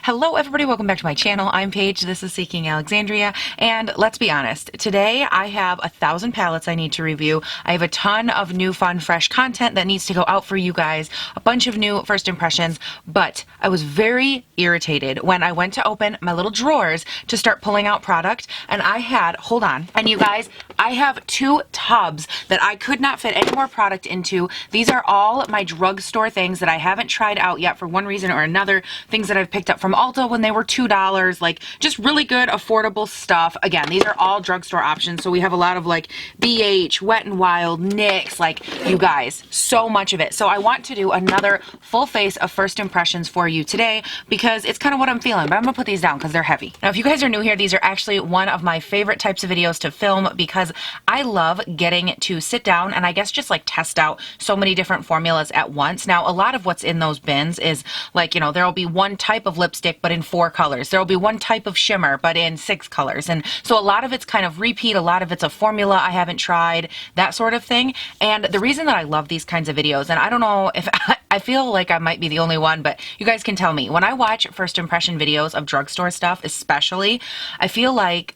Hello everybody, welcome back to my channel. I'm Paige, this is Seeking Alexandria, and let's be honest, today I have 1,000 palettes I need to review. I have a ton of new fun, fresh content that needs to go out for you guys, a bunch of new first impressions, but I was very irritated when I went to open my little drawers to start pulling out product, and I had, hold on, and you guys, I have 2 tubs that I could not fit any more product into. These are all my drugstore things that I haven't tried out yet for one reason or another, things that I've picked up from Ulta when they were $2, like just really good affordable stuff. Again, these are all drugstore options, so we have a lot of like BH, Wet n Wild, NYX, like you guys, so much of it. So I want to do another full face of first impressions for you today because it's kind of what I'm feeling, but I'm gonna put these down because they're heavy. Now if you guys are new here, these are actually one of my favorite types of videos to film because I love getting to sit down and I guess just like test out so many different formulas at once. Now a lot of what's in those bins is like, you know, there'll be one type of lipstick but in 4 colors. There'll be one type of shimmer but in 6 colors. And so a lot of it's kind of repeat, a lot of it's a formula I haven't tried, that sort of thing. And the reason that I love these kinds of videos, and I don't know if I feel like I might be the only one, but you guys can tell me, when I watch first impression videos of drugstore stuff especially, I feel like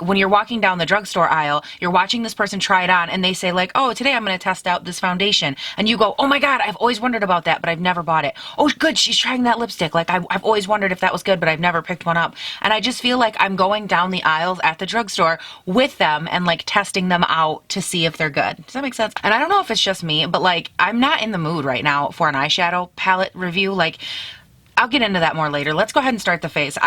when you're walking down the drugstore aisle, you're watching this person try it on and they say like, oh, today I'm going to test out this foundation. And you go, oh my God, I've always wondered about that, but I've never bought it. Oh, good, she's trying that lipstick. Like I've always wondered if that was good, but I've never picked one up. And I just feel like I'm going down the aisles at the drugstore with them and like testing them out to see if they're good. Does that make sense? And I don't know if it's just me, but like I'm not in the mood right now for an eyeshadow palette review. Like I'll get into that more later. Let's go ahead and start the face.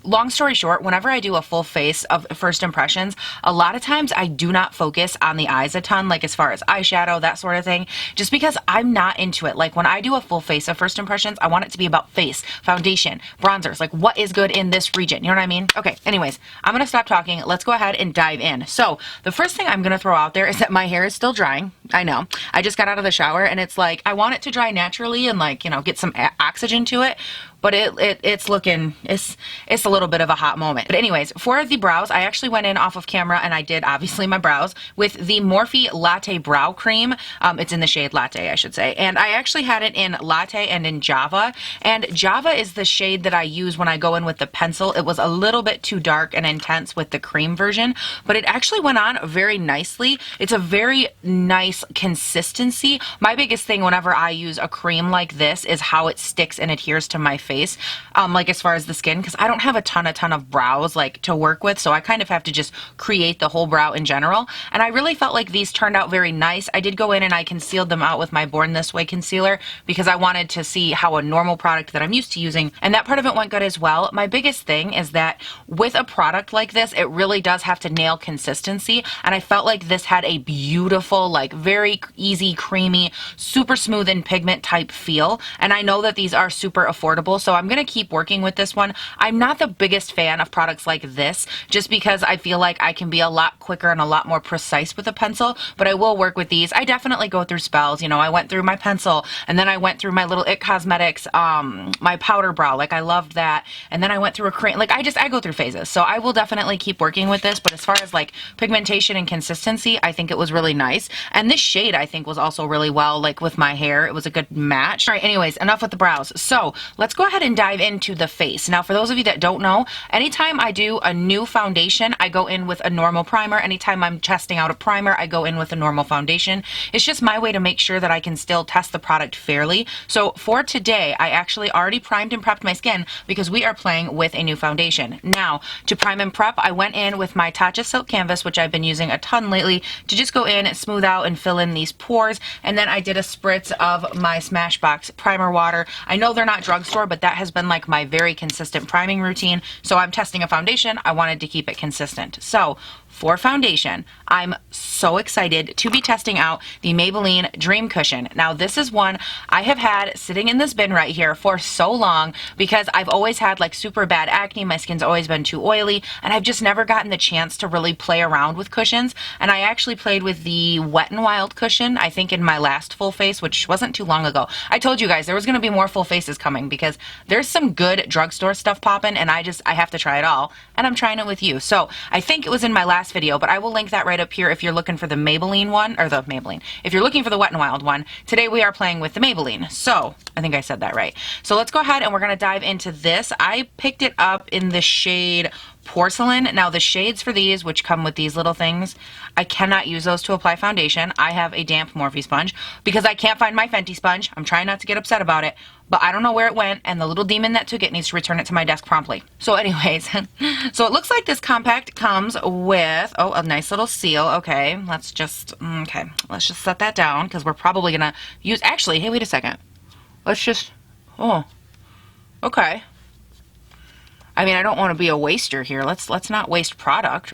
Long story short, whenever I do a full face of first impressions, a lot of times I do not focus on the eyes a ton, like as far as eyeshadow, that sort of thing, just because I'm not into it. Like when I do a full face of first impressions, I want it to be about face, foundation, bronzers, like what is good in this region. You know what I mean? Okay, anyways, I'm going to stop talking. Let's go ahead and dive in. So the first thing I'm going to throw out there is that my hair is still drying. I know. I just got out of the shower and it's like, I want it to dry naturally and like, you know, get some oxygen to it. But it's a little bit of a hot moment. But anyways, for the brows, I actually went in off of camera and I did obviously my brows with the Morphe Latte Brow Cream. It's in the shade Latte, I should say. And I actually had it in Latte and in Java. And Java is the shade that I use when I go in with the pencil. It was a little bit too dark and intense with the cream version, but it actually went on very nicely. It's a very nice consistency. My biggest thing whenever I use a cream like this is how it sticks and adheres to my face, like as far as the skin, because I don't have a ton of brows like to work with, so I kind of have to just create the whole brow in general. And I really felt like these turned out very nice. I did go in and I concealed them out with my Born This Way concealer because I wanted to see how a normal product that I'm used to using, and that part of it went good as well. My biggest thing is that with a product like this, it really does have to nail consistency, and I felt like this had a beautiful, like very easy, creamy, super smooth and pigment type feel. And I know that these are super affordable, so I'm going to keep working with this one. I'm not the biggest fan of products like this just because I feel like I can be a lot quicker and a lot more precise with a pencil, but I will work with these. I definitely go through spells. You know, I went through my pencil and then I went through my little It Cosmetics, my powder brow. Like I loved that. And then I went through a cream. Like I go through phases. So I will definitely keep working with this, but as far as like pigmentation and consistency, I think it was really nice. And this shade I think was also really well, like with my hair, it was a good match. All right, anyways, enough with the brows. So let's go ahead and dive into the face. Now, for those of you that don't know, anytime I do a new foundation, I go in with a normal primer. Anytime I'm testing out a primer, I go in with a normal foundation. It's just my way to make sure that I can still test the product fairly. So for today, I actually already primed and prepped my skin because we are playing with a new foundation. Now, to prime and prep, I went in with my Tatcha Silk Canvas, which I've been using a ton lately, to just go in, smooth out, and fill in these pores. And then I did a spritz of my Smashbox primer water. I know they're not drugstore, but that has been like my very consistent priming routine. So I'm testing a foundation. I wanted to keep it consistent. So for foundation, I'm so excited to be testing out the Maybelline Dream Cushion. Now this is one I have had sitting in this bin right here for so long because I've always had like super bad acne. My skin's always been too oily and I've just never gotten the chance to really play around with cushions. And I actually played with the Wet n Wild cushion, I think in my last full face, which wasn't too long ago. I told you guys there was going to be more full faces coming because there's some good drugstore stuff popping and I have to try it all, and I'm trying it with you. So I think it was in my last last video, but I will link that right up here if you're looking for the Maybelline one, or the Maybelline. If you're looking for the Wet n Wild one, today we are playing with the Maybelline. So, I think I said that right. So let's go ahead and we're going to dive into this. I picked it up in the shade Porcelain. Now the shades for these, which come with these little things, I cannot use those to apply foundation. I have a damp Morphe sponge because I can't find my Fenty sponge. I'm trying not to get upset about it, but I don't know where it went, and the little demon that took it needs to return it to my desk promptly. So anyways, so it looks like this compact comes with, oh, a nice little seal. Okay, let's just set that down because we're probably gonna use, actually, hey, wait a second. Let's just, oh, okay. I mean, I don't want to be a waster here. Let's not waste product.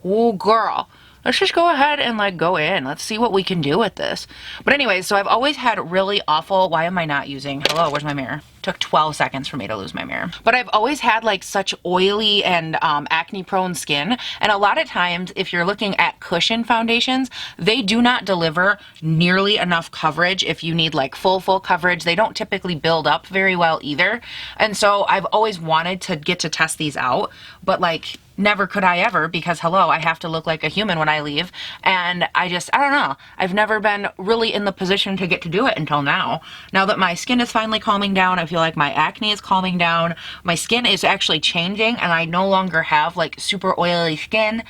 Oh, girl. Let's just go ahead and like go in. Let's see what we can do with this. But anyways, so I've always had really awful, why am I not using, hello, where's my mirror? Took 12 seconds for me to lose my mirror. But I've always had like such oily and acne prone skin. And a lot of times if you're looking at cushion foundations, they do not deliver nearly enough coverage. If you need like full coverage, they don't typically build up very well either. And so I've always wanted to get to test these out, but like never could I ever, because hello, I have to look like a human when I leave. And I don't know. I've never been really in the position to get to do it until now. Now that my skin is finally calming down, I feel like my acne is calming down. My skin is actually changing and I no longer have like super oily skin,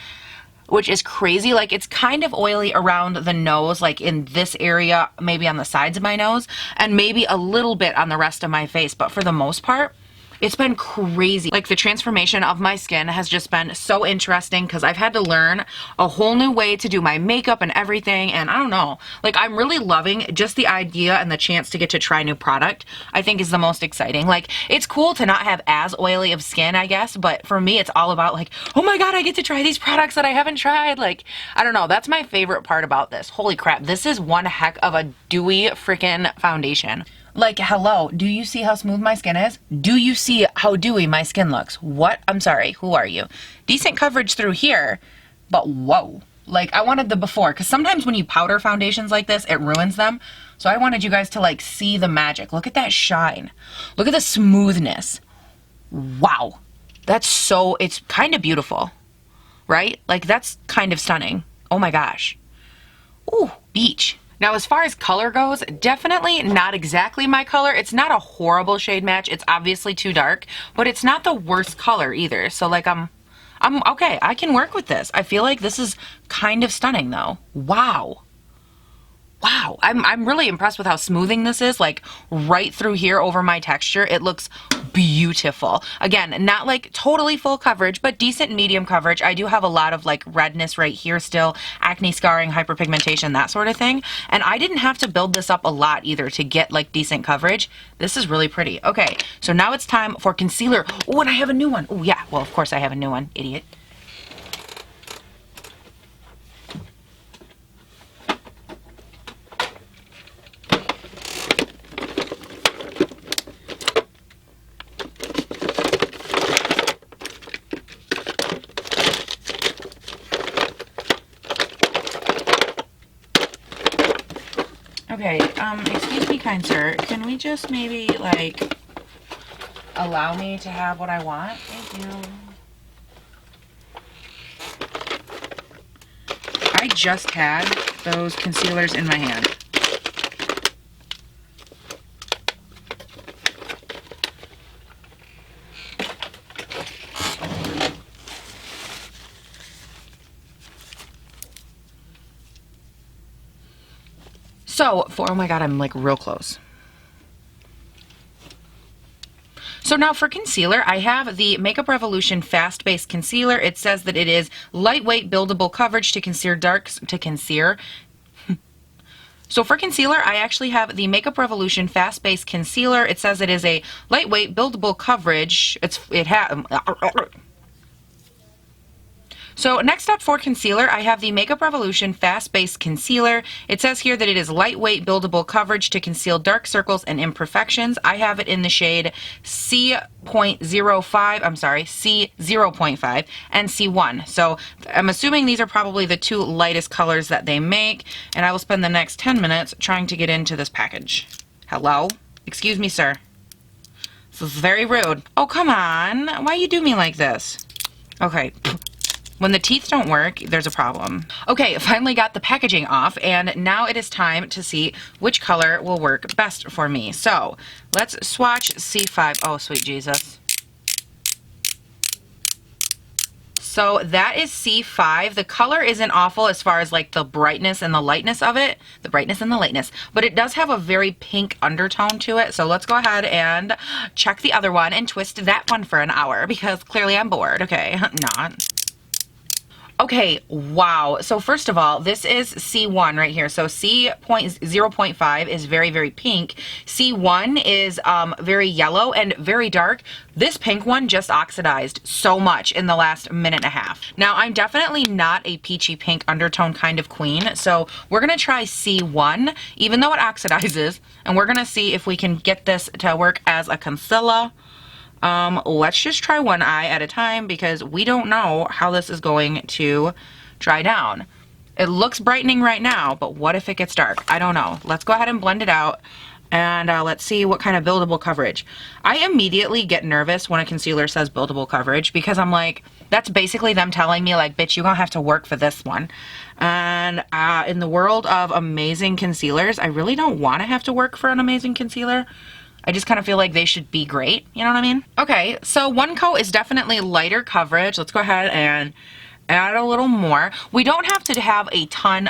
which is crazy. Like it's kind of oily around the nose, like in this area, maybe on the sides of my nose, and maybe a little bit on the rest of my face. But for the most part, it's been crazy. Like the transformation of my skin has just been so interesting because I've had to learn a whole new way to do my makeup and everything. And I don't know, like I'm really loving just the idea and the chance to get to try new product. I think is the most exciting. Like it's cool to not have as oily of skin, I guess. But for me, it's all about like, oh my God, I get to try these products that I haven't tried. Like, I don't know. That's my favorite part about this. Holy crap. This is one heck of a dewy freaking foundation. Like, hello, do you see how smooth my skin is? Do you see how dewy my skin looks? What? I'm sorry, who are you? Decent coverage through here, but whoa. Like, I wanted the before, because sometimes when you powder foundations like this, it ruins them. So I wanted you guys to, like, see the magic. Look at that shine. Look at the smoothness. Wow. That's so, it's kind of beautiful, right? Like, that's kind of stunning. Oh my gosh. Ooh, beach. Now, as far as color goes, definitely not exactly my color. It's not a horrible shade match. It's obviously too dark, but it's not the worst color either. So like I'm okay. I can work with this. I feel like this is kind of stunning though. Wow. Wow, I'm really impressed with how smoothing this is, like right through here over my texture. It looks beautiful. Again, not like totally full coverage, but decent medium coverage. I do have a lot of like redness right here still, acne scarring, hyperpigmentation, that sort of thing. And I didn't have to build this up a lot either to get like decent coverage. This is really pretty. Okay, so now it's time for concealer. Oh, and I have a new one. Oh yeah, well of course I have a new one, idiot. Okay, excuse me, kind sir, can we just maybe, like, allow me to have what I want? Thank you. I just had those concealers in my hand. So, oh my God, I'm like real close. So now for concealer, I have the Makeup Revolution Fast Base Concealer. It says that it is lightweight buildable coverage to conceal darks, So for concealer, I actually have the Makeup Revolution Fast Base Concealer. It says it is a lightweight buildable coverage. So next up for concealer, I have the Makeup Revolution Fast Base Concealer. It says here that it is lightweight buildable coverage to conceal dark circles and imperfections. I have it in the shade C.05, I'm sorry, C0.5 and C1. So I'm assuming these are probably the two lightest colors that they make, and I will spend the next 10 minutes trying to get into this package. Hello? Excuse me, sir. This is very rude. Oh, come on. Why you do me like this? Okay. When the teeth don't work, there's a problem. Okay, finally got the packaging off, and now it is time to see which color will work best for me. So let's swatch C5. Oh, sweet Jesus. So that is C5. The color isn't awful as far as like the brightness and the lightness of it. The brightness and the lightness. But it does have a very pink undertone to it. So let's go ahead and check the other one and twist that one for an hour because clearly I'm bored. Okay, not. Okay, wow. So first of all, this is C1 right here. So C.0.5 is very, very pink. C1 is very yellow and very dark. This pink one just oxidized so much in the last minute and a half. Now, I'm definitely not a peachy pink undertone kind of queen, so we're gonna try C1, even though it oxidizes, and we're gonna see if we can get this to work as a concealer. Let's just try one eye at a time because we don't know how this is going to dry down. It looks brightening right now, but what if it gets dark? I don't know. Let's go ahead and blend it out and let's see what kind of buildable coverage. I immediately get nervous when a concealer says buildable coverage because I'm like, that's basically them telling me like, bitch, you're gonna have to work for this one. And in the world of amazing concealers, I really don't want to have to work for an amazing concealer. I just kind of feel like they should be great. You know what I mean? Okay, so one coat is definitely lighter coverage. Let's go ahead and add a little more. We don't have to have a ton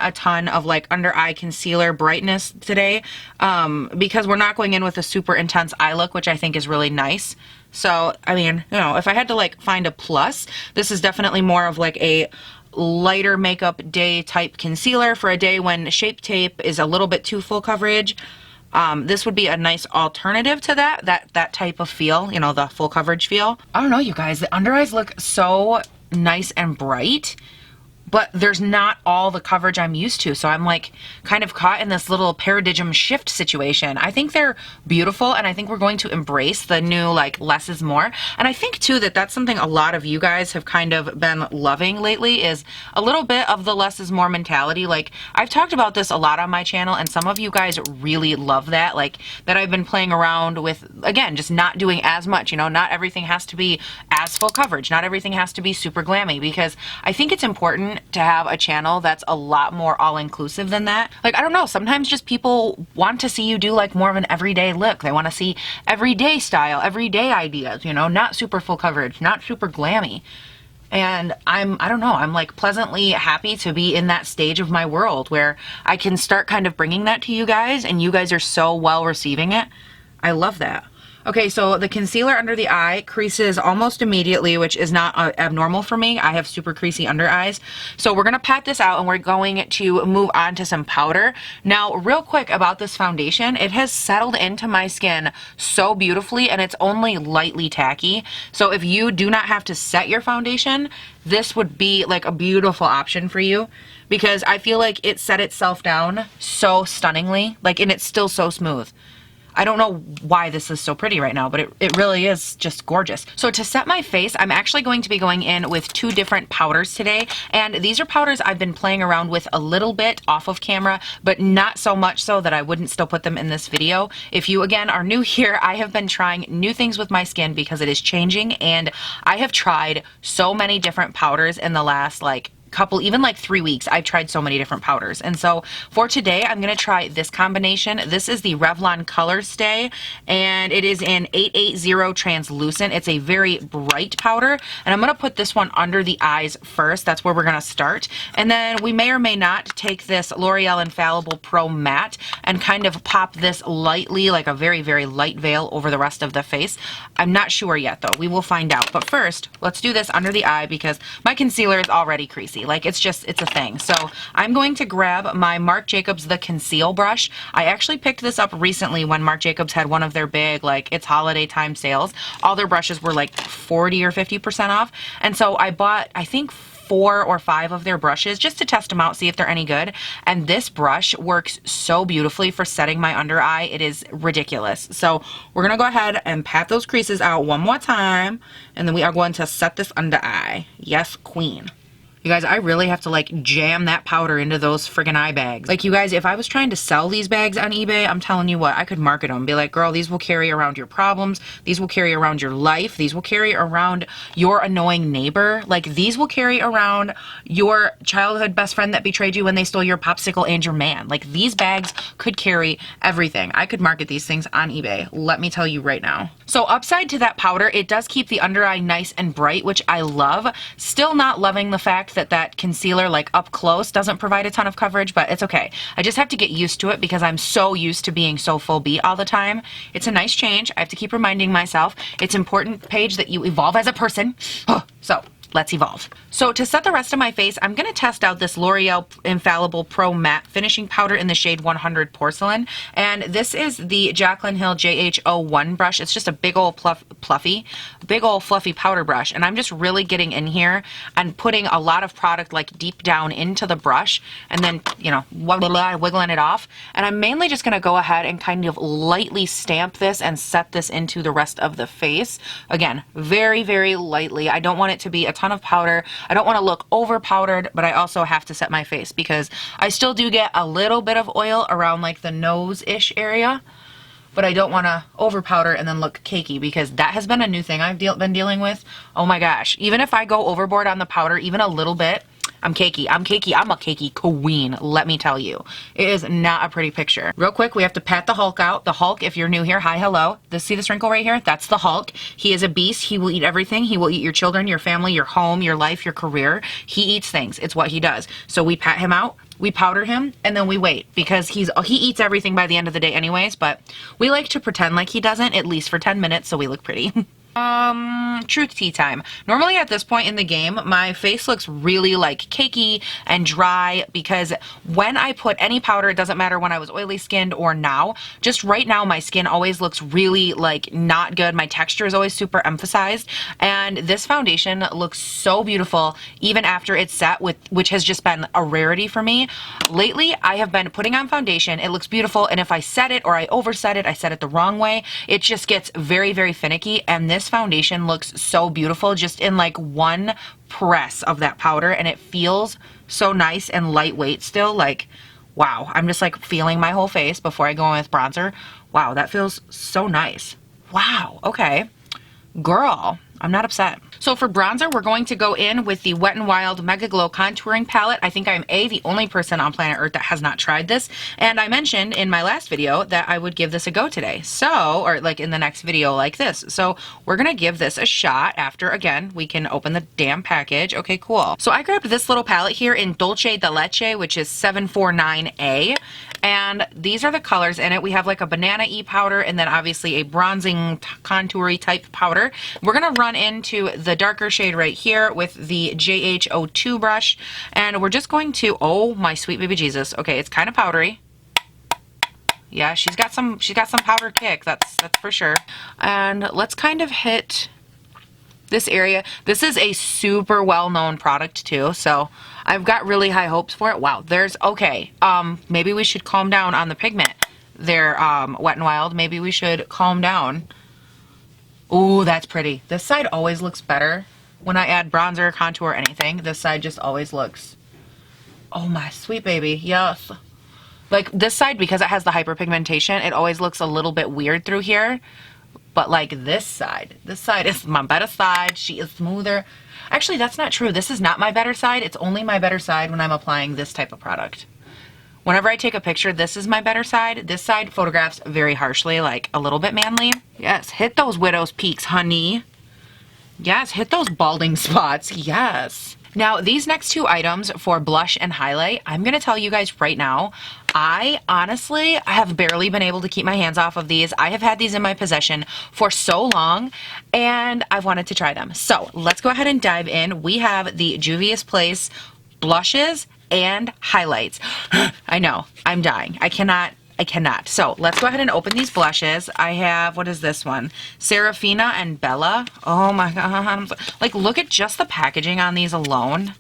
of like under eye concealer brightness today because we're not going in with a super intense eye look, which I think is really nice. So, I mean, you know, if I had to like find a plus, this is definitely more of like a lighter makeup day type concealer for a day when Shape Tape is a little bit too full coverage. This would be a nice alternative to that type of feel, you know, the full coverage feel. I don't know, you guys, the under eyes look so nice and bright, but there's not all the coverage I'm used to. So I'm like kind of caught in this little paradigm shift situation. I think they're beautiful and I think we're going to embrace the new like less is more. And I think too that that's something a lot of you guys have kind of been loving lately is a little bit of the less is more mentality. Like I've talked about this a lot on my channel and some of you guys really love that, like that I've been playing around with, again, just not doing as much, you know, not everything has to be as full coverage. Not everything has to be super glammy because I think it's important to have a channel that's a lot more all-inclusive than that. Like, I don't know, sometimes just people want to see you do like more of an everyday look. They want to see everyday style, everyday ideas, you know, not super full coverage, not super glammy. And I don't know, I'm like pleasantly happy to be in that stage of my world where I can start kind of bringing that to you guys and you guys are so well receiving it. I love that. Okay, so the concealer under the eye creases almost immediately, which is not abnormal for me. I have super creasy under eyes. So we're gonna pat this out and we're going to move on to some powder. Now, real quick about this foundation, it has settled into my skin so beautifully and it's only lightly tacky. So if you do not have to set your foundation, this would be like a beautiful option for you because I feel like it set itself down so stunningly, like, and it's still so smooth. I don't know why this is so pretty right now, but it really is just gorgeous. So to set my face, I'm actually going to be going in with two different powders today. And these are powders I've been playing around with a little bit off of camera, but not so much so that I wouldn't still put them in this video. If you, again, are new here, I have been trying new things with my skin because it is changing. And I have tried so many different powders in the last, like, couple, even like 3 weeks. I've tried so many different powders. And so for today, I'm going to try this combination. This is the Revlon Colorstay and it is in 880 translucent. It's a very bright powder and I'm going to put this one under the eyes first. That's where we're going to start. And then we may or may not take this L'Oreal Infallible Pro Matte and kind of pop this lightly, like a very, very light veil over the rest of the face. I'm not sure yet though. We will find out. But first, let's do this under the eye because my concealer is already creasy. Like it's a thing. So I'm going to grab my Marc Jacobs The Conceal brush. I actually picked this up recently when Marc Jacobs had one of their big, like, it's holiday time sales. All their brushes were like 40 or 50% off. And so I bought, I think, 4 or 5 of their brushes just to test them out, see if they're any good. And this brush works so beautifully for setting my under eye. It is ridiculous. So we're going to go ahead and pat those creases out one more time. And then we are going to set this under eye. Yes, queen. You You guys, I really have to like jam that powder into those friggin' eye bags. Like you guys, if I was trying to sell these bags on eBay, I'm telling you what, I could market them. Be like, girl, these will carry around your problems. These will carry around your life. These will carry around your annoying neighbor. Like these will carry around your childhood best friend that betrayed you when they stole your popsicle and your man. Like these bags could carry everything. I could market these things on eBay. Let me tell you right now. So upside to that powder, it does keep the under eye nice and bright, which I love. Still not loving the fact that that concealer like up close doesn't provide a ton of coverage, but it's okay. I just have to get used to it because I'm so used to being so full beat all the time. It's a nice change. I have to keep reminding myself it's important, Paige, that you evolve as a person. So let's evolve. So to set the rest of my face, I'm going to test out this L'Oreal Infallible Pro Matte Finishing Powder in the shade 100 Porcelain. And this is the Jaclyn Hill JH01 brush. It's just a big old fluffy powder brush. And I'm just really getting in here and putting a lot of product like deep down into the brush and then, you know, wiggling it off. And I'm mainly just going to go ahead and kind of lightly stamp this and set this into the rest of the face. Again, very, very lightly. I don't want it to be a ton of powder. I don't want to look over powdered, but I also have to set my face because I still do get a little bit of oil around like the nose-ish area, but I don't want to over powder and then look cakey because that has been a new thing I've been dealing with. Oh my gosh. Even if I go overboard on the powder, even a little bit, I'm cakey. I'm a cakey queen, let me tell you. It is not a pretty picture. Real quick, we have to pat the Hulk out. The Hulk, if you're new here, hi, hello. See this wrinkle right here? That's the Hulk. He is a beast. He will eat everything. He will eat your children, your family, your home, your life, your career. He eats things. It's what he does. So we pat him out, we powder him, and then we wait because he eats everything by the end of the day anyways, but we like to pretend like he doesn't, at least for 10 minutes, so we look pretty. Truth tea time. Normally at this point in the game, my face looks really like cakey and dry because when I put any powder, it doesn't matter when I was oily skinned or now, just right now my skin always looks really like not good. My texture is always super emphasized, and this foundation looks so beautiful even after it's set, which has just been a rarity for me. Lately, I have been putting on foundation. It looks beautiful, and if I set it or I overset it, I set it the wrong way, it just gets very, very finicky, and this foundation looks so beautiful just in like one press of that powder, and it feels so nice and lightweight still. Like, wow, I'm just like feeling my whole face before I go in with bronzer. Wow, that feels so nice. Wow, okay. Girl, I'm not upset. So for bronzer, we're going to go in with the Wet n Wild Mega Glow Contouring Palette. I think I'm the only person on planet Earth that has not tried this. And I mentioned in my last video that I would give this a go today. So, or like in the next video like this. So we're going to give this a shot after, again, we can open the damn package. Okay, cool. So I grabbed this little palette here in Dolce de Leche, which is 749A. And these are the colors in it. We have like a banana-y powder and then obviously a bronzing contoury type powder. We're going to run into the darker shade right here with the JH02 brush. And we're just going to, oh my sweet baby Jesus. Okay, it's kind of powdery. Yeah, she's got some powder kick, that's for sure. And let's kind of hit this area. This is a super well-known product too, so I've got really high hopes for it. Wow, okay. Maybe we should calm down on the pigment there, Wet n Wild. Maybe we should calm down. Ooh, that's pretty. This side always looks better when I add bronzer, contour, anything. This side just always looks, oh my sweet baby, yes. Like this side, because it has the hyperpigmentation, it always looks a little bit weird through here. But like this side is my better side. She is smoother. Actually, that's not true. This is not my better side. It's only my better side when I'm applying this type of product. Whenever I take a picture, this is my better side. This side photographs very harshly, like a little bit manly. Yes, hit those widow's peaks, honey. Yes, hit those balding spots. Yes. Now, these next two items for blush and highlight, I'm going to tell you guys right now, I have barely been able to keep my hands off of these. I have had these in my possession for so long, and I've wanted to try them. So let's go ahead and dive in. We have the Juvias Place blushes and highlights. I know, I'm dying. I cannot. So let's go ahead and open these blushes. I have, what is this one? Serafina and Bella. Oh my God. Like, look at just the packaging on these alone.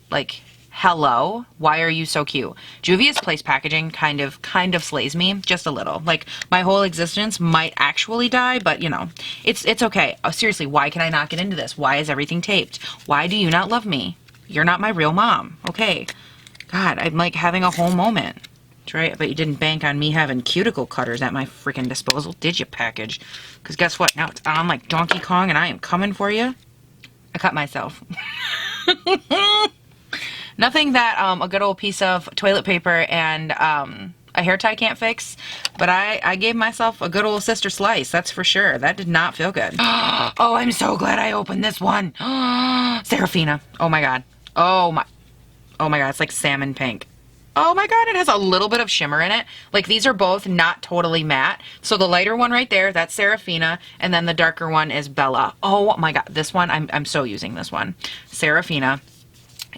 Like, hello, why are you so cute? Juvia's Place packaging kind of slays me, just a little. Like, my whole existence might actually die, but you know, it's okay. Oh, seriously, why can I not get into this? Why is everything taped? Why do you not love me? You're not my real mom. Okay. God, I'm like having a whole moment. That's right. But you didn't bank on me having cuticle cutters at my freaking disposal, did you, package? Because guess what? Now it's on like Donkey Kong and I am coming for you. I cut myself. Nothing that a good old piece of toilet paper and a hair tie can't fix, but I gave myself a good old sister slice, that's for sure. That did not feel good. Oh, I'm so glad I opened this one. Serafina. Oh my god. Oh my god, it's like salmon pink. Oh my god, it has a little bit of shimmer in it. Like, these are both not totally matte. So the lighter one right there, that's Serafina, and then the darker one is Bella. Oh my god, this one, I'm so using this one. Serafina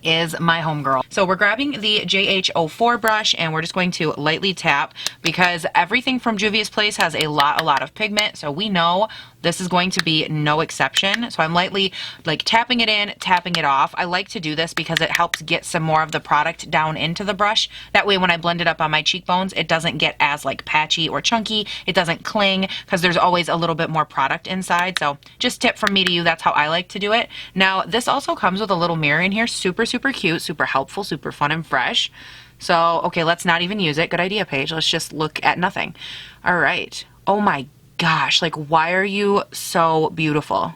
is my homegirl. So we're grabbing the JH04 brush and we're just going to lightly tap because everything from Juvia's Place has a lot of pigment, so we know this is going to be no exception. So I'm lightly like tapping it in, tapping it off. I like to do this because it helps get some more of the product down into the brush. That way when I blend it up on my cheekbones, it doesn't get as like patchy or chunky. It doesn't cling because there's always a little bit more product inside. So just tip from me to you, that's how I like to do it. Now this also comes with a little mirror in here. Super cute, super helpful, super fun and fresh. So, okay, let's not even use it. Good idea, Paige. Let's just look at nothing. All right. Oh my gosh, like, why are you so beautiful?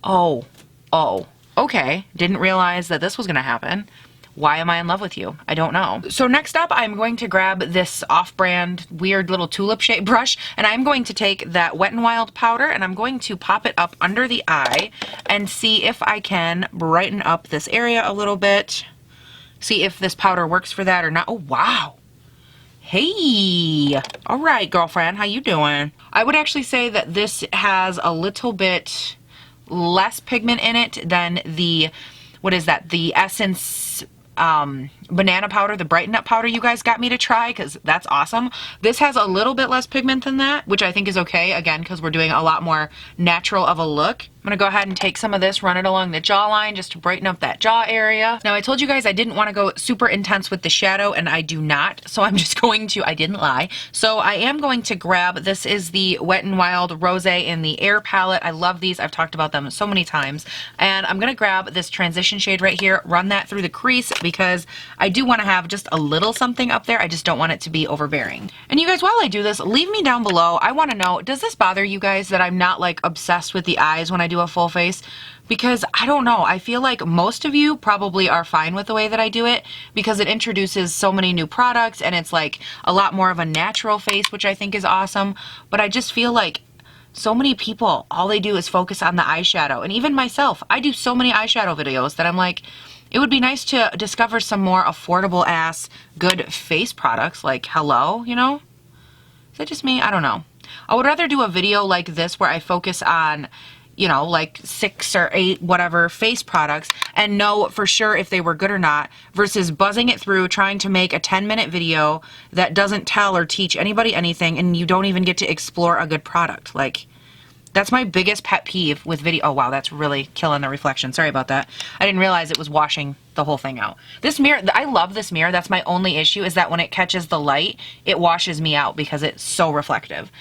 Oh, okay. Didn't realize that this was gonna happen. Why am I in love with you? I don't know. So next up, I'm going to grab this off-brand weird little tulip shape brush, and I'm going to take that Wet n Wild powder and I'm going to pop it up under the eye and see if I can brighten up this area a little bit. See if this powder works for that or not. Oh, wow. Hey, all right, girlfriend, how you doing? I would actually say that this has a little bit less pigment in it than the, what is that? The Essence banana powder, the Brighten Up powder you guys got me to try, because that's awesome. This has a little bit less pigment than that, which I think is okay, again, because we're doing a lot more natural of a look. I'm gonna go ahead and take some of this, run it along the jawline just to brighten up that jaw area. Now I told you guys I didn't want to go super intense with the shadow, and I do not, so I'm just going to, I didn't lie. So I am going to grab, this is the Wet n Wild Rose in the Air palette. I love these, I've talked about them so many times. And I'm gonna grab this transition shade right here, run that through the crease because I do want to have just a little something up there. I just don't want it to be overbearing. And you guys, while I do this, leave me down below. I want to know, does this bother you guys that I'm not like obsessed with the eyes when I do a full face? Because I don't know, I feel like most of you probably are fine with the way that I do it because it introduces so many new products and it's like a lot more of a natural face, which I think is awesome. But I just feel like so many people, all they do is focus on the eyeshadow. And even myself, I do so many eyeshadow videos that I'm like, it would be nice to discover some more affordable ass good face products like hello, you know? Is that just me? I don't know. I would rather do a video like this where I focus on, you know, like 6 or 8 whatever face products and know for sure if they were good or not versus buzzing it through trying to make a 10-minute video that doesn't tell or teach anybody anything and you don't even get to explore a good product. Like, that's my biggest pet peeve with video. Oh wow, that's really killing the reflection. Sorry about that. I didn't realize it was washing the whole thing out. This mirror, I love this mirror. That's my only issue is that when it catches the light, it washes me out because it's so reflective.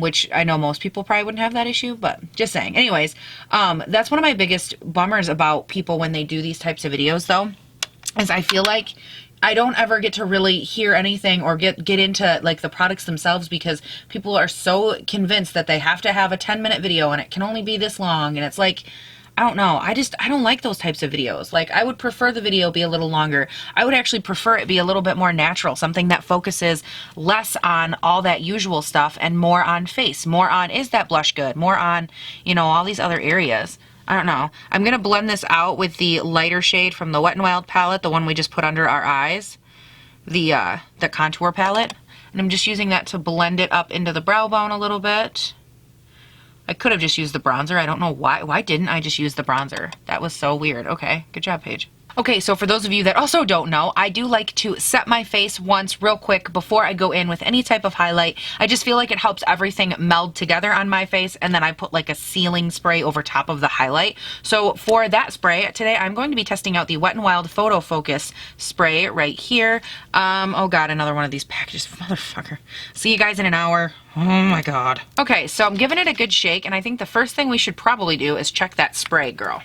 Which I know most people probably wouldn't have that issue, but just saying. Anyways, that's one of my biggest bummers about people when they do these types of videos though, is I feel like I don't ever get to really hear anything or get into like the products themselves because people are so convinced that they have to have a 10-minute video and it can only be this long. And it's like, I don't know. I don't like those types of videos. Like, I would prefer the video be a little longer. I would actually prefer it be a little bit more natural, something that focuses less on all that usual stuff and more on face, more on, is that blush good? More on, you know, all these other areas. I don't know. I'm going to blend this out with the lighter shade from the Wet n Wild palette, the one we just put under our eyes, the contour palette. And I'm just using that to blend it up into the brow bone a little bit. I could have just used the bronzer. I don't know why. Why didn't I just use the bronzer? That was so weird. Okay, good job, Paige. Okay, so for those of you that also don't know, I do like to set my face once real quick before I go in with any type of highlight. I just feel like it helps everything meld together on my face, and then I put like a sealing spray over top of the highlight. So for that spray, today I'm going to be testing out the Wet n Wild Photo Focus spray right here. Oh god, another one of these packages, motherfucker. See you guys in an hour. Oh my god. Okay, so I'm giving it a good shake, and I think the first thing we should probably do is check that spray, girl.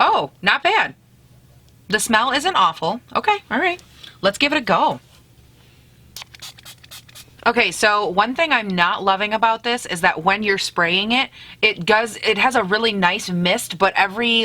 Oh, not bad. The smell isn't awful. Okay, all right. Let's give it a go. Okay, so one thing I'm not loving about this is that when you're spraying it, it has a really nice mist, but every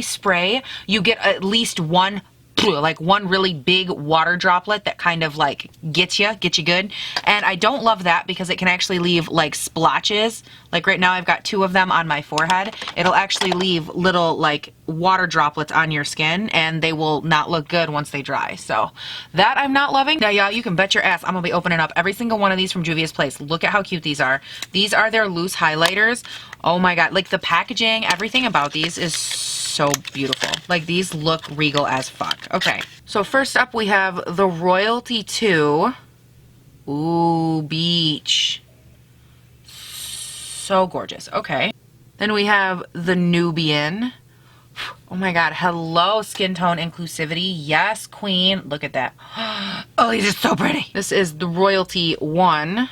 spray, you get at least one really big water droplet that kind of like gets you good. And I don't love that because it can actually leave like splotches. Like right now I've got 2 of them on my forehead. It'll actually leave little like water droplets on your skin and they will not look good once they dry. So that I'm not loving. Now y'all, you can bet your ass I'm gonna be opening up every single one of these from Juvia's Place. Look at how cute these are. These are their loose highlighters. Oh my god, like the packaging, everything about these is so beautiful. Like these look regal as fuck. Okay, so first up we have the Royalty 2. Ooh, beach. So gorgeous. Okay. Then we have the Nubian. Oh my god, hello skin tone inclusivity. Yes, queen. Look at that. Oh, these are so pretty. This is the Royalty 1,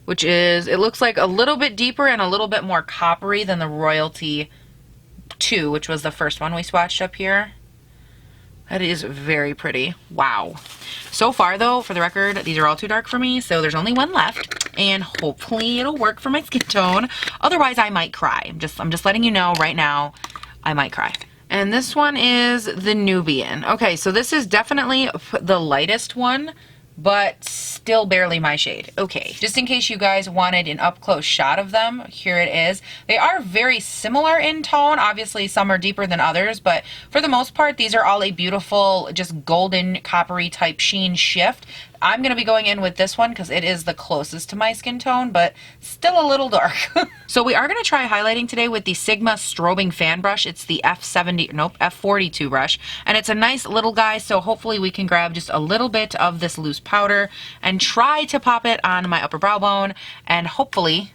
which is, it looks like a little bit deeper and a little bit more coppery than the Royalty 2, which was the first one we swatched up here. That is very pretty. Wow. So far though, for the record, these are all too dark for me, so there's only one left, and hopefully it'll work for my skin tone. Otherwise I might cry. I'm just letting you know right now, I might cry. And this one is the Nubian. Okay, so this is definitely the lightest one, but still barely my shade. Okay, just in case you guys wanted an up-close shot of them, here it is. They are very similar in tone. Obviously, some are deeper than others, but for the most part, these are all a beautiful, just golden, coppery type sheen shift. I'm going to be going in with this one because it is the closest to my skin tone, but still a little dark. So we are going to try highlighting today with the Sigma Strobing Fan Brush. It's the F42 brush, and it's a nice little guy, so hopefully we can grab just a little bit of this loose powder and try to pop it on my upper brow bone, and hopefully,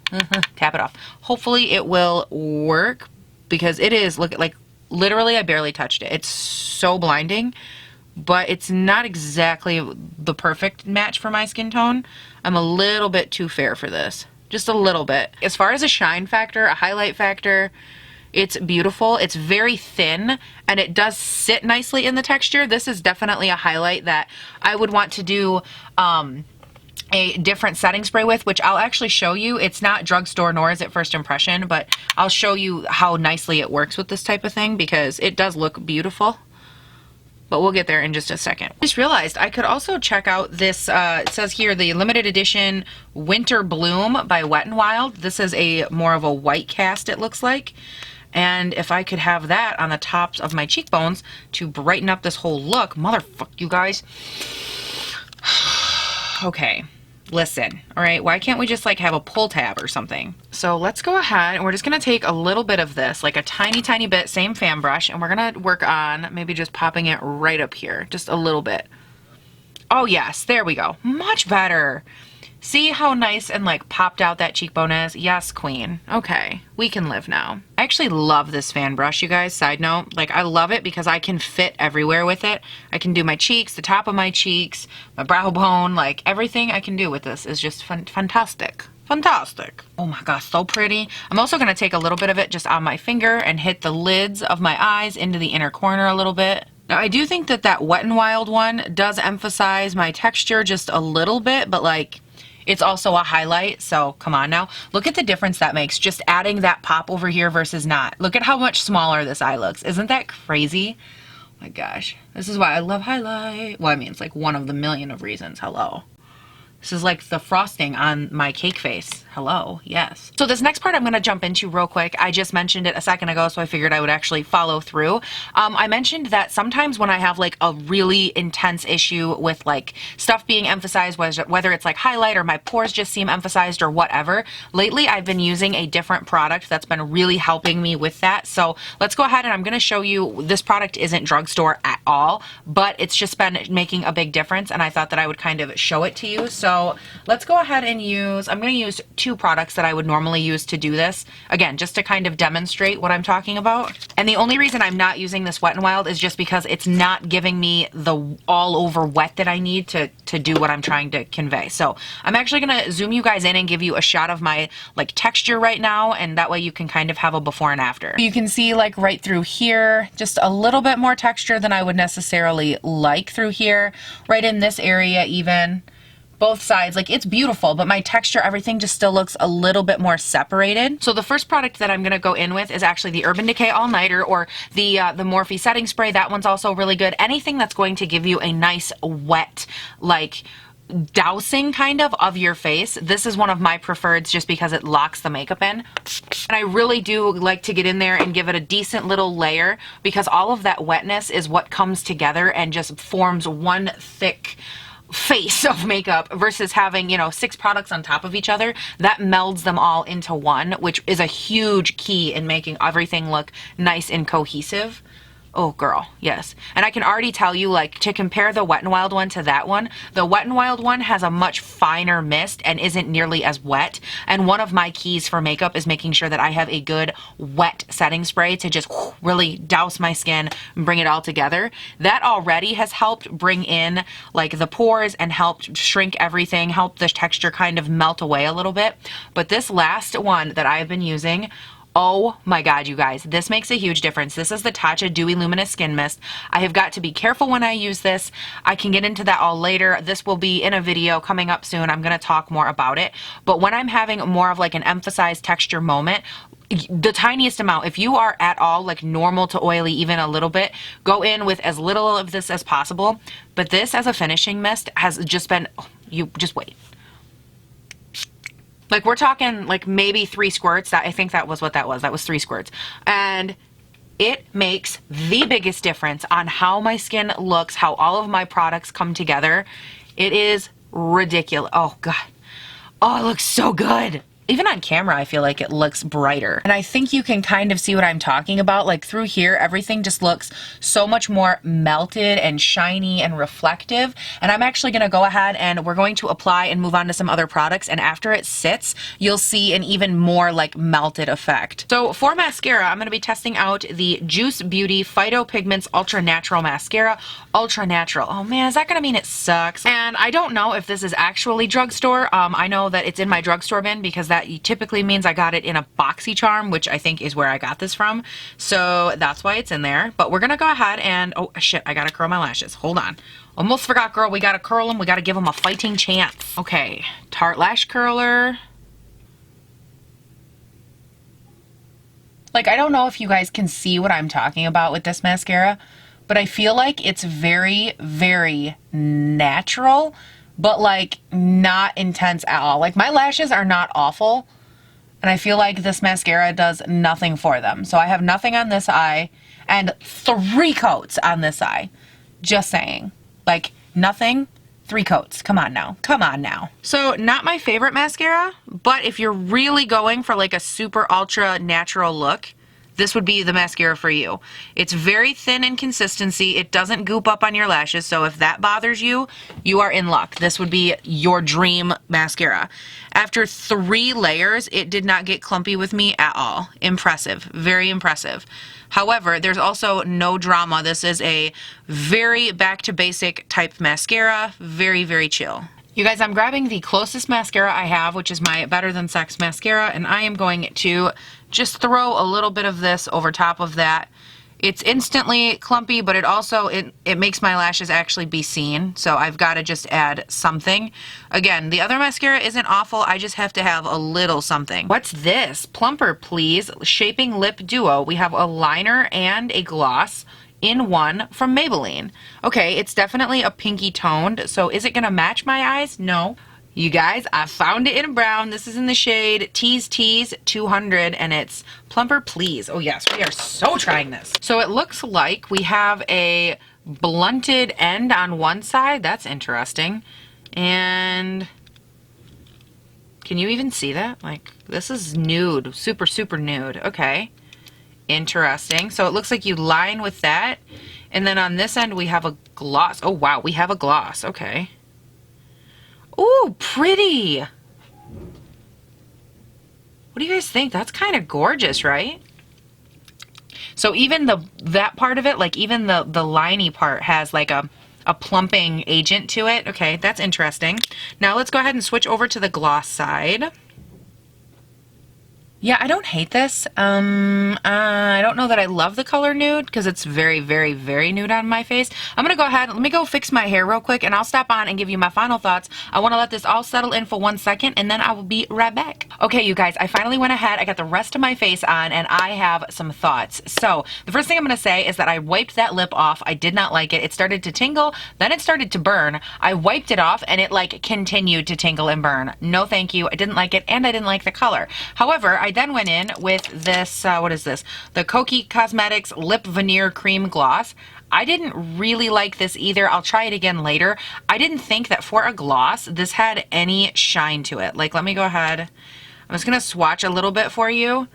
tap it off. Hopefully it will work because it is, look, like literally I barely touched it. It's so blinding. But it's not exactly the perfect match for my skin tone. I'm a little bit too fair for this. Just a little bit. As far as a shine factor, a highlight factor, it's beautiful. It's very thin and it does sit nicely in the texture. This is definitely a highlight that I would want to do a different setting spray with, which I'll actually show you. It's not Drugstore nor is it First Impression, but I'll show you how nicely it works with this type of thing because it does look beautiful. But we'll get there in just a second. I just realized I could also check out this, it says here, the limited edition Winter Bloom by Wet n Wild. This is a more of a white cast, it looks like. And if I could have that on the tops of my cheekbones to brighten up this whole look, motherfuck you guys. Okay, listen, all right, why can't we just like have a pull tab or something? So let's go ahead and we're just gonna take a little bit of this, like a tiny, tiny bit, same fan brush, and we're gonna work on maybe just popping it right up here, just a little bit. Oh yes, there we go, much better. See how nice and like popped out that cheekbone is? Yes, queen. Okay, we can live now. I actually love this fan brush, you guys, side note. Like I love it because I can fit everywhere with it. I can do my cheeks, the top of my cheeks, my brow bone, like everything I can do with this is just fantastic. Fantastic. Oh my gosh, so pretty. I'm also gonna take a little bit of it just on my finger and hit the lids of my eyes into the inner corner a little bit. Now I do think that that Wet n Wild one does emphasize my texture just a little bit, but like, it's also a highlight, so come on now. Look at the difference that makes, just adding that pop over here versus not. Look at how much smaller this eye looks. Isn't that crazy? Oh my gosh. This is why I love highlight. Well, I mean, it's like one of the million of reasons. Hello. This is like the frosting on my cake face. Hello, yes. So this next part I'm gonna jump into real quick. I just mentioned it a second ago, so I figured I would actually follow through. I mentioned that sometimes when I have like a really intense issue with like stuff being emphasized, whether it's like highlight or my pores just seem emphasized or whatever, lately I've been using a different product that's been really helping me with that. So let's go ahead and I'm gonna show you, this product isn't Drugstore at all, but it's just been making a big difference and I thought that I would kind of show it to you. So So let's go ahead and I'm going to use 2 products that I would normally use to do this. Again, just to kind of demonstrate what I'm talking about. And the only reason I'm not using this Wet n Wild is just because it's not giving me the all over wet that I need to do what I'm trying to convey. So I'm actually going to zoom you guys in and give you a shot of my like texture right now, and that way you can kind of have a before and after. You can see like right through here, just a little bit more texture than I would necessarily like through here. Right in this area even. Both sides, like it's beautiful, but my texture, everything just still looks a little bit more separated. So the first product that I'm gonna go in with is actually the Urban Decay All Nighter, or the Morphe setting spray. That one's also really good. Anything that's going to give you a nice wet, like dousing kind of your face. This is one of my preferreds just because it locks the makeup in. And I really do like to get in there and give it a decent little layer, because all of that wetness is what comes together and just forms one thick face of makeup, versus having, you know, 6 products on top of each other. That melds them all into one, which is a huge key in making everything look nice and cohesive. Oh girl, yes. And I can already tell you, like, to compare the Wet n Wild one to that one, the Wet n Wild one has a much finer mist and isn't nearly as wet. And one of my keys for makeup is making sure that I have a good wet setting spray to just really douse my skin and bring it all together. That already has helped bring in like the pores and helped shrink everything, help the texture kind of melt away a little bit. But this last one that I've been using, oh my god, you guys, this makes a huge difference. This is the Tatcha Dewy Luminous Skin Mist. I have got to be careful when I use this. I can get into that all later. This will be in a video coming up soon. I'm going to talk more about it. But when I'm having more of like an emphasized texture moment, the tiniest amount, if you are at all like normal to oily, even a little bit, go in with as little of this as possible. But this as a finishing mist has just been, you just wait. Like we're talking like maybe 3 squirts. I think that was what that was. That was 3 squirts. And it makes the biggest difference on how my skin looks, how all of my products come together. It is ridiculous. Oh god. Oh, it looks so good. Even on camera, I feel like it looks brighter. And I think you can kind of see what I'm talking about. Like through here, everything just looks so much more melted and shiny and reflective. And I'm actually gonna go ahead and we're going to apply and move on to some other products. And after it sits, you'll see an even more like melted effect. So for mascara, I'm gonna be testing out the Juice Beauty Phyto Pigments Ultra Natural Mascara. Ultra Natural. Oh man, is that gonna mean it sucks? And I don't know if this is actually drugstore. I know that it's in my drugstore bin because that typically means I got it in a BoxyCharm, which I think is where I got this from. So that's why it's in there. But we're gonna go ahead and, oh shit, I gotta curl my lashes. Hold on. Almost forgot, girl. We gotta curl them. We gotta give them a fighting chance. Okay, Tarte Lash Curler. Like, I don't know if you guys can see what I'm talking about with this mascara, but I feel like it's very, very natural, but like not intense at all. Like my lashes are not awful, and I feel like this mascara does nothing for them. So I have nothing on this eye and 3 coats on this eye. Just saying. Like nothing, 3 coats. Come on now. Come on now. So not my favorite mascara, but if you're really going for like a super ultra natural look, this would be the mascara for you. It's very thin in consistency. It doesn't goop up on your lashes, so if that bothers you, you are in luck. This would be your dream mascara. After 3 layers, it did not get clumpy with me at all. Impressive. Very impressive. However, there's also no drama. This is a very back to basic type mascara. Very, very chill. You guys, I'm grabbing the closest mascara I have, which is my Better Than Sex mascara, and I am going to just throw a little bit of this over top of that. It's instantly clumpy, but it also, it makes my lashes actually be seen, so I've got to just add something. Again, the other mascara isn't awful, I just have to have a little something. What's this? Plumper Please Shaping Lip Duo. We have a liner and a gloss in one from Maybelline. Okay, it's definitely a pinky toned, so is it gonna match my eyes? No. You guys, I found it in brown. This is in the shade Tease 200, and it's Plumper Please. Oh yes, we are so trying this. So it looks like we have a blunted end on one side. That's interesting. And can you even see that? Like, this is nude, super, super nude. Okay. Interesting. So it looks like you line with that, and then on this end we have a gloss. Oh wow, we have a gloss. Okay. Ooh, pretty. What do you guys think? That's kind of gorgeous, right? So even that part of it, like even the liney part has like a plumping agent to it. Okay, that's interesting. Now let's go ahead and switch over to the gloss side. Yeah, I don't hate this. I don't know that I love the color nude because it's very, very, very nude on my face. I'm going to go ahead, let me go fix my hair real quick and I'll stop on and give you my final thoughts. I want to let this all settle in for 1 second and then I will be right back. Okay, you guys, I finally went ahead. I got the rest of my face on and I have some thoughts. So the first thing I'm going to say is that I wiped that lip off. I did not like it. It started to tingle, then it started to burn. I wiped it off and it like continued to tingle and burn. No, thank you. I didn't like it and I didn't like the color. However, I then went in with this, what is this? The Kokie Cosmetics Lip Veneer Cream Gloss. I didn't really like this either. I'll try it again later. I didn't think that for a gloss, this had any shine to it. Like, let me go ahead. I'm just going to swatch a little bit for you.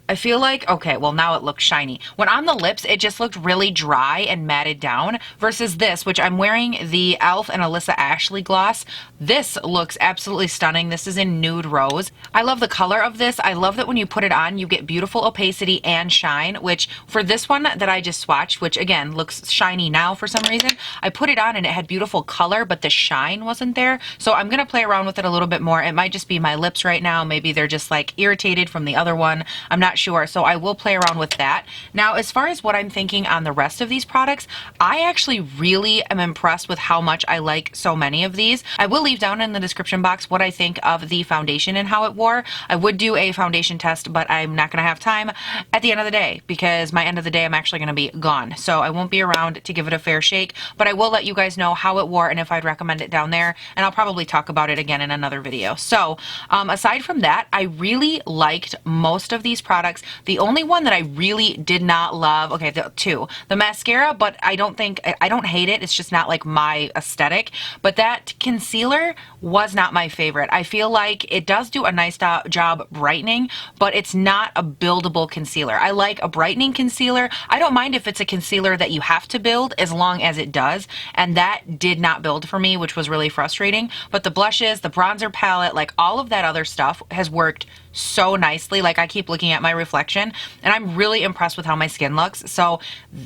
I feel like, okay, well now it looks shiny. When on the lips, it just looked really dry and matted down versus this, which I'm wearing the e.l.f. and Alyssa Ashley gloss. This looks absolutely stunning. This is in Nude Rose. I love the color of this. I love that when you put it on, you get beautiful opacity and shine, which for this one that I just swatched, which again looks shiny now for some reason, I put it on and it had beautiful color, but the shine wasn't there. So I'm going to play around with it a little bit more. It might just be my lips right now. Maybe they're just like irritated from the other one. I'm not sure, so I will play around with that. Now, as far as what I'm thinking on the rest of these products, I actually really am impressed with how much I like so many of these. I will leave down in the description box what I think of the foundation and how it wore. I would do a foundation test, but I'm not going to have time at the end of the day because my end of the day I'm actually going to be gone, so I won't be around to give it a fair shake, but I will let you guys know how it wore and if I'd recommend it down there, and I'll probably talk about it again in another video. So aside from that, I really liked most of these products. The only one that I really did not love, okay, the mascara, but I don't hate it. It's just not like my aesthetic. But that concealer was not my favorite. I feel like it does do a nice job brightening, but it's not a buildable concealer. I like a brightening concealer. I don't mind if it's a concealer that you have to build as long as it does. And that did not build for me, which was really frustrating. But the blushes, the bronzer palette, like all of that other stuff has worked so nicely. Like I keep looking at my reflection and I'm really impressed with how my skin looks. So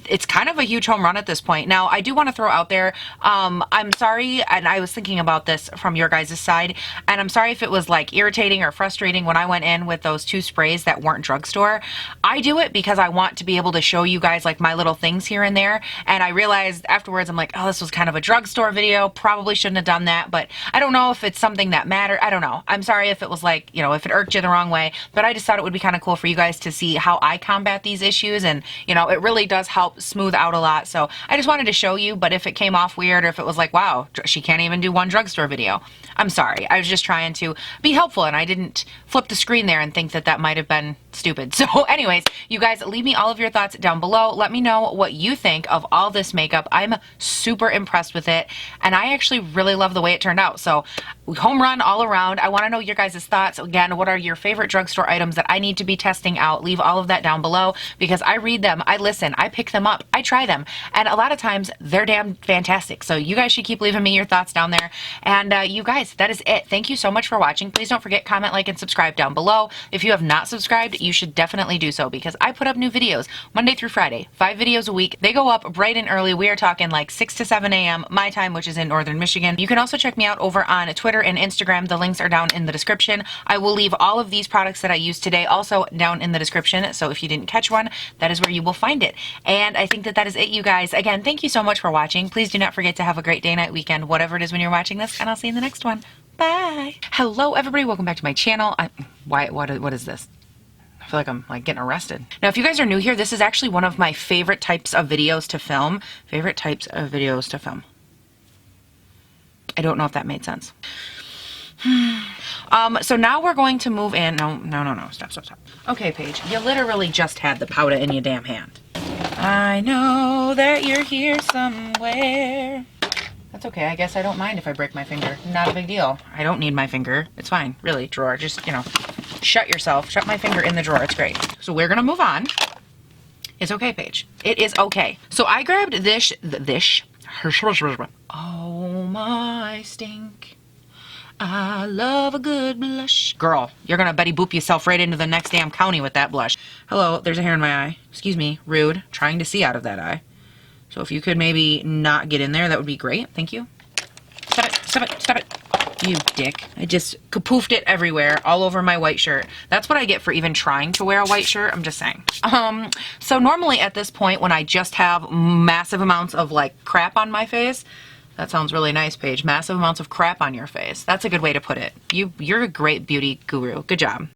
it's kind of a huge home run at this point. Now I do want to throw out there, I'm sorry, and I was thinking about this from your guys' side, and I'm sorry if it was like irritating or frustrating when I went in with those 2 sprays that weren't drugstore. I do it because I want to be able to show you guys like my little things here and there, and I realized afterwards I'm like, oh, this was kind of a drugstore video, probably shouldn't have done that, but I don't know if it's something that mattered. I don't know. I'm sorry if it was like, you know, if it irked you the wrong way, but I just thought it would be kind of cool for you guys to see how I combat these issues, and you know, it really does help smooth out a lot. So I just wanted to show you, but if it came off weird or if it was like, wow, she can't even do one drugstore video, I'm sorry. I was just trying to be helpful and I didn't flip the screen there and think that that might have been stupid. So anyways, you guys leave me all of your thoughts down below. Let me know what you think of all this makeup. I'm super impressed with it and I actually really love the way it turned out. So home run all around. I want to know your guys' thoughts. Again, what are your favorite drugstore items that I need to be testing out? Leave all of that down below because I read them, I listen, I pick them up, I try them, and a lot of times they're damn fantastic. So you guys should keep leaving me your thoughts down there. And you guys, that is it. Thank you so much for watching. Please don't forget, comment, like, and subscribe down below. If you have not subscribed, you should definitely do so because I put up new videos Monday through Friday, 5 videos a week. They go up bright and early. We are talking like 6 to 7 a.m. my time, which is in Northern Michigan. You can also check me out over on Twitter and Instagram. The links are down in the description. I will leave all of these products that I used today also down in the description. So if you didn't catch one, that is where you will find it. And I think that that is it, you guys. Again, thank you so much for watching. Please do not forget to have a great day, night, weekend, whatever it is when you're watching this, and I'll see you in the next one. Bye. Hello, everybody. Welcome back to my channel. What is this? I feel like I'm like getting arrested. Now, if you guys are new here, this is actually one of my favorite types of videos to film. Favorite types of videos to film. I don't know if that made sense. So now we're going to move in. No. Stop. Okay, Paige, you literally just had the powder in your damn hand. I know that you're here somewhere. That's okay. I guess I don't mind if I break my finger. Not a big deal. I don't need my finger. It's fine. Really, drawer. Just, you know, shut yourself. Shut my finger in the drawer. It's great. So we're going to move on. It's okay, Paige. It is okay. So I grabbed this. Oh, my stink. I love a good blush. Girl, you're gonna Betty Boop yourself right into the next damn county with that blush. Hello, there's a hair in my eye. Excuse me, rude. Trying to see out of that eye. So if you could maybe not get in there, that would be great. Thank you. Stop it, stop it, stop it. You dick. I just kapoofed it everywhere, all over my white shirt. That's what I get for even trying to wear a white shirt, I'm just saying. So normally at this point, when I just have massive amounts of like crap on my face, that sounds really nice, Paige. Massive amounts of crap on your face. That's a good way to put it. You're a great beauty guru. Good job.